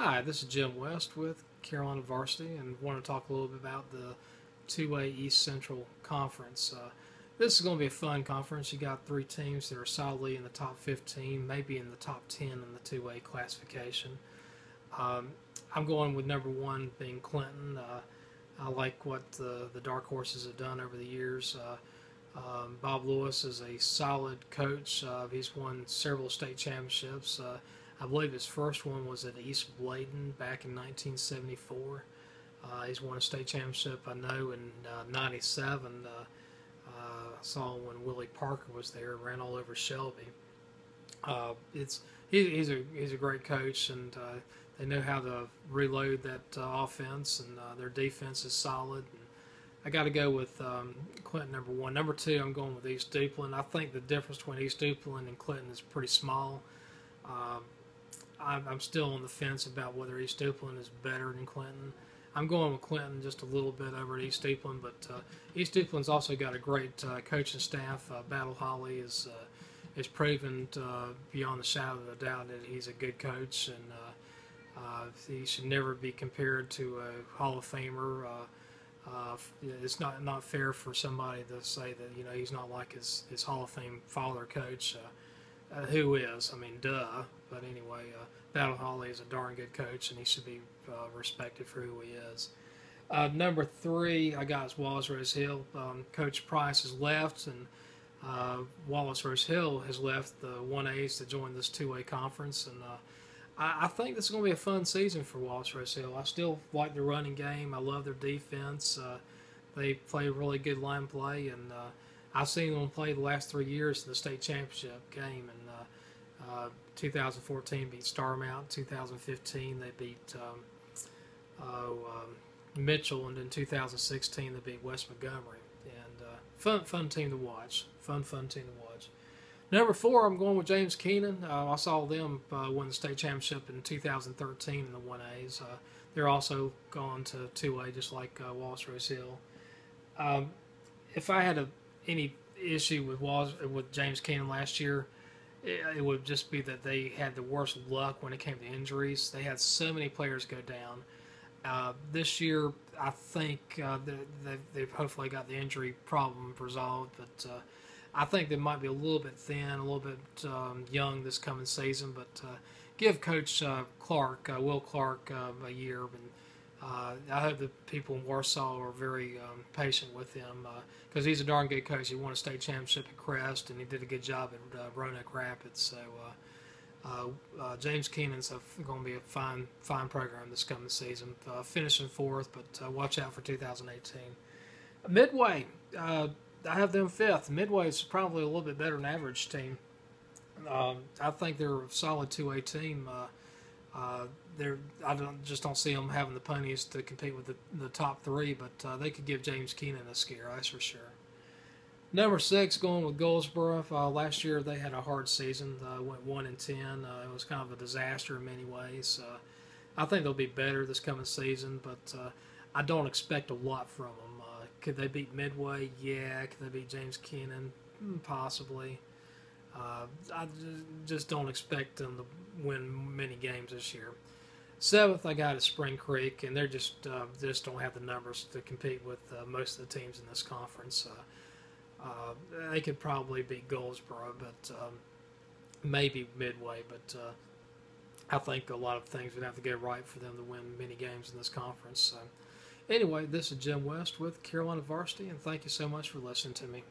Hi, this is Jim West with Carolina Varsity, and want to talk a little bit about the 2A East Central Conference. This is going to be a fun conference. You got three teams that are solidly in the top 15, maybe in the top 10 in the 2A classification. Um, I'm going with number one being Clinton. I like what the Dark Horses have done over the years. Bob Lewis is a solid coach. He's won several state championships. I believe his first one was at East Bladen back in 1974. He's won a state championship, I know, in '97. I saw when Willie Parker was there, ran all over Shelby. He's a great coach, and they know how to reload that offense, and their defense is solid. And I got to go with Clinton number one. Number two, I'm going with East Duplin. I think the difference between East Duplin and Clinton is pretty small. I'm still on the fence about whether East Duplin is better than Clinton. I'm going with Clinton just a little bit over at East Duplin, but East Duplin's also got a great coaching staff. Battle Holly is proven beyond the shadow of a doubt that he's a good coach, and he should never be compared to a Hall of Famer. It's not fair for somebody to say that he's not like his Hall of Fame father coach. Who is? I mean, duh. But anyway, Battle Holly is a darn good coach, and he should be respected for who he is. Number three, I got is Wallace-Rose Hill. Coach Price has left, and Wallace-Rose Hill has left the 1As to join this 2A conference. And I think this is going to be a fun season for Wallace-Rose Hill. I still like their running game. I love their defense. They play really good line play, and I've seen them play the last 3 years in the state championship game. And 2014 beat Starmount. 2015 they beat Mitchell, and in 2016 they beat West Montgomery. And fun team to watch. Fun team to watch. Number four, I'm going with James Keenan. I saw them win the state championship in 2013 in the 1As. They're also gone to 2A, just like Wallace-Rose Hill. If I had any issue with James Keenan last year, it would just be that they had the worst luck when it came to injuries. They had so many players go down. This year, I think they've hopefully got the injury problem resolved, but I think they might be a little bit thin, a little bit young this coming season. But give Coach Will Clark, a year. And I hope the people in Warsaw are very patient with him because he's a darn good coach. He won a state championship at Crest, and he did a good job at Roanoke Rapids. So James Keenan's going to be a fine program this coming season. Finishing fourth, but watch out for 2018. Midway, I have them fifth. Midway is probably a little bit better than average team. I think they're a solid 2A team. I just don't see them having the ponies to compete with the top three, but they could give James Keenan a scare, that's for sure. Number six, going with Goldsboro. Last year they had a hard season. Went 1-10. It was kind of a disaster in many ways. I think they'll be better this coming season, but I don't expect a lot from them. Could they beat Midway? Yeah. Could they beat James Keenan? Possibly. I just don't expect them to win many games this year. Seventh, I got is Spring Creek, and they're just don't have the numbers to compete with most of the teams in this conference. They could probably beat Goldsboro, but maybe Midway. But I think a lot of things would have to go right for them to win many games in this conference. So, anyway, this is Jim West with Carolina Varsity, and thank you so much for listening to me.